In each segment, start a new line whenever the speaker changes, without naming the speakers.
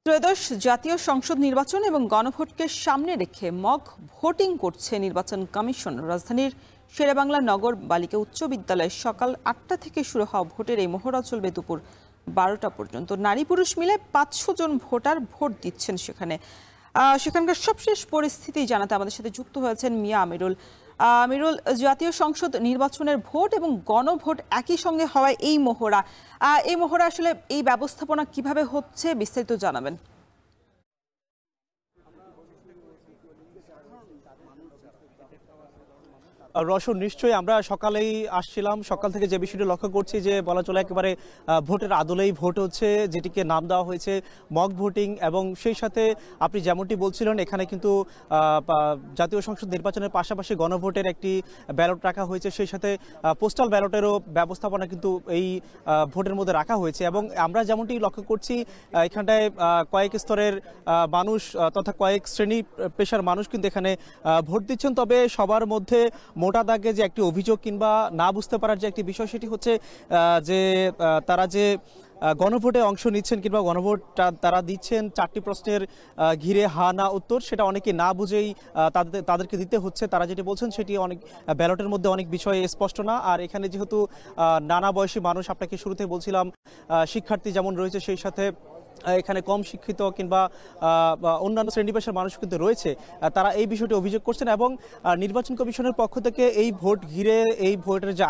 ত্রয়োদশ জাতীয় সংসদ নির্বাচন এবং গণভোটকে সামনে রেখে মক ভোটিং করছে নির্বাচন কমিশন। রাজধানীর শেরেবাংলা নগর বালিকা উচ্চ বিদ্যালয়ে সকাল ৮টা থেকে শুরু হওয়া ভোটের এই মহড়া চলবে দুপুর ১২টা পর্যন্ত। নারী পুরুষ মিলে ৫০০ জন ভোটার ভোট দিচ্ছেন সেখানকার সবশেষ পরিস্থিতি জানাতে আমাদের সাথে যুক্ত হয়েছেন মিয়া আমিরুল। আমিরুল, জাতীয় সংসদ নির্বাচনের ভোট এবং গণভোট একই সঙ্গে হওয়ায় এই মহড়া আসলে এই ব্যবস্থাপনা কিভাবে হচ্ছে বিস্তারিত জানাবেন।
রসন, নিশ্চয়ই আমরা সকালেই আসছিলাম। সকাল থেকে যে বিষয়টি লক্ষ্য করছি যে বলা চলে একেবারে ভোটের আদলেই ভোট হচ্ছে, যেটিকে নাম দেওয়া হয়েছে মক ভোটিং। এবং সেই সাথে আপনি যেমনটি বলছিলেন, এখানে কিন্তু জাতীয় সংসদ নির্বাচনের পাশাপাশি গণভোটের একটি ব্যালট রাখা হয়েছে, সেই সাথে পোস্টাল ব্যালটেরও ব্যবস্থাপনা কিন্তু এই ভোটের মধ্যে রাখা হয়েছে। এবং আমরা যেমনটি লক্ষ্য করছি, এখানটায় কয়েক স্তরের মানুষ তথা কয়েক শ্রেণী পেশার মানুষ কিন্তু এখানে ভোট দিচ্ছেন। তবে সবার মধ্যে মোটা দাগে যে একটি অভিযোগ কিংবা না বুঝতে পারার যে একটি বিষয়, সেটি হচ্ছে যে তারা যে গণভোটে অংশ নিচ্ছেন কিংবা গণভোটটা তারা দিচ্ছেন 4টি প্রশ্নের ঘিরে হা না উত্তর, সেটা অনেকে না বুঝেই তাদেরকে দিতে হচ্ছে। তারা যেটি বলছেন সেটি অনেক ব্যালটের মধ্যে অনেক বিষয় স্পষ্ট না। আর এখানে যেহেতু নানা বয়সী মানুষ, আপনাকে শুরুতে বলছিলাম শিক্ষার্থী যেমন রয়েছে, সেই সাথে এখানে কম শিক্ষিত কিংবা অন্যান্য শ্রেণী পেশার মানুষ কিন্তু রয়েছে, তারা এই বিষয়টি অভিযোগ করছেন। এবং নির্বাচন কমিশনের পক্ষ থেকে এই ভোট ঘিরে, এই ভোটের যে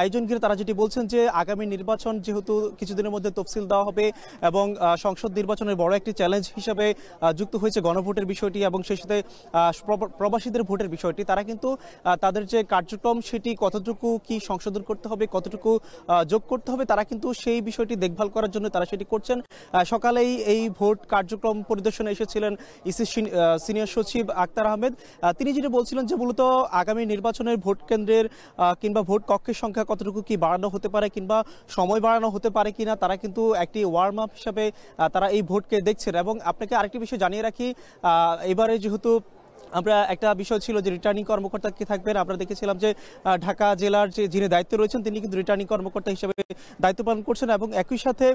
আয়োজন ঘিরে তারা যেটি বলছেন যে আগামী নির্বাচন যেহেতু কিছুদিনের মধ্যে তফসিল দেওয়া হবে এবং সংসদ নির্বাচনের বড় একটি চ্যালেঞ্জ হিসেবে যুক্ত হয়েছে গণভোটের বিষয়টি এবং সেই সাথে প্রবাসীদের ভোটের বিষয়টি, তারা কিন্তু তাদের যে কার্যক্রম সেটি কতটুকু কি সংশোধন করতে হবে, কতটুকু যোগ করতে হবে, তারা কিন্তু সেই বিষয়টি দেখভাল করার জন্য তারা সেটি করছেন। সকালেই এই ভোট কার্যক্রম পরিদর্শনে এসেছিলেন ইসি সিনিয়র সচিব আক্তার আহমেদ। তিনি যেটা বলছিলেন যে মূলত আগামী নির্বাচনের ভোট কেন্দ্রের কিংবা ভোট কক্ষের সংখ্যা কতটুকু কি বাড়ানো হতে পারে কিংবা সময় বাড়ানো হতে পারে কিনা, তারা কিন্তু একটি ওয়ার্ম আপ হিসাবে তারা এই ভোটকে দেখছেন। এবং আপনাকে আরেকটি বিষয় জানিয়ে রাখি, এবারে যেহেতু আমরা একটা বিষয় ছিল যে রিটার্নিং কর্মকর্তা কে থাকবেন, আমরা দেখেছিলাম যে ঢাকা জেলার যিনি দায়িত্বে রয়েছেন তিনি কিন্তু রিটার্নিং কর্মকর্তা হিসেবে দায়িত্ব পালন করছেন। এবং একই সাথে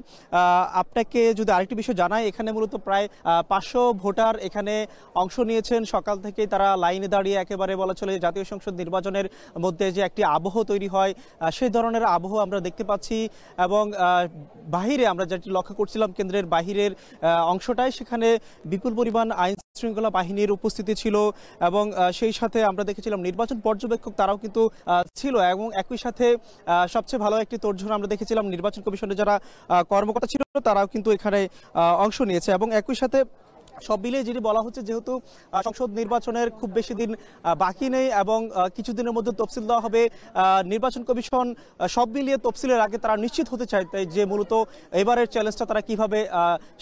আপনাকে যদি আরেকটি বিষয় জানাই, এখানে মূলত প্রায় 500 ভোটার এখানে অংশ নিয়েছেন। সকাল থেকেই তারা লাইনে দাঁড়িয়ে একেবারে বলা চলে জাতীয় সংসদ নির্বাচনের মধ্যে যে একটি আবহ তৈরি হয়, সেই ধরনের আবহ আমরা দেখতে পাচ্ছি। এবং বাহিরে আমরা যেটি লক্ষ্য করছিলাম, কেন্দ্রের বাহিরের অংশটায় সেখানে বিপুল পরিমাণ আইন শৃঙ্খলা বাহিনীর উপস্থিতি ছিল। এবং সেই সাথে আমরা দেখেছিলাম নির্বাচন পর্যবেক্ষক তারাও কিন্তু ছিল। এবং একই সাথে সবচেয়ে ভালো একটি তোড়জোড় আমরা দেখেছিলাম নির্বাচন কমিশনের যারা কর্মকর্তা ছিল তারাও কিন্তু এখানে অংশ নিয়েছে। এবং একই সাথে সব মিলিয়ে যেটি বলা হচ্ছে, যেহেতু সংসদ নির্বাচনের খুব বেশি দিন বাকি নেই এবং কিছুদিনের মধ্যে তফসিল দেওয়া হবে, নির্বাচন কমিশন সব মিলিয়ে তফসিলের আগে তারা নিশ্চিত হতে চায় যে মূলত এবারের চ্যালেঞ্জটা তারা কিভাবে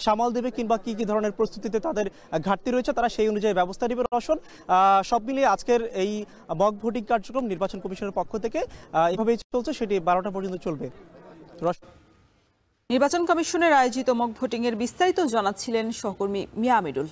সামাল দেবে কিংবা কি কি ধরনের প্রস্তুতিতে তাদের ঘাটতি রয়েছে, তারা সেই অনুযায়ী ব্যবস্থা নেবে। রসন, সব মিলিয়ে আজকের এই মক ভোটিং কার্যক্রম নির্বাচন কমিশনের পক্ষ থেকে এভাবেই চলছে, সেটি 12টা পর্যন্ত চলবে।
নির্বাচন কমিশনের আয়োজিত মক ভোটিং এর বিস্তারিত জানাচ্ছিলেন সহকর্মী মিয়া আমিরুল।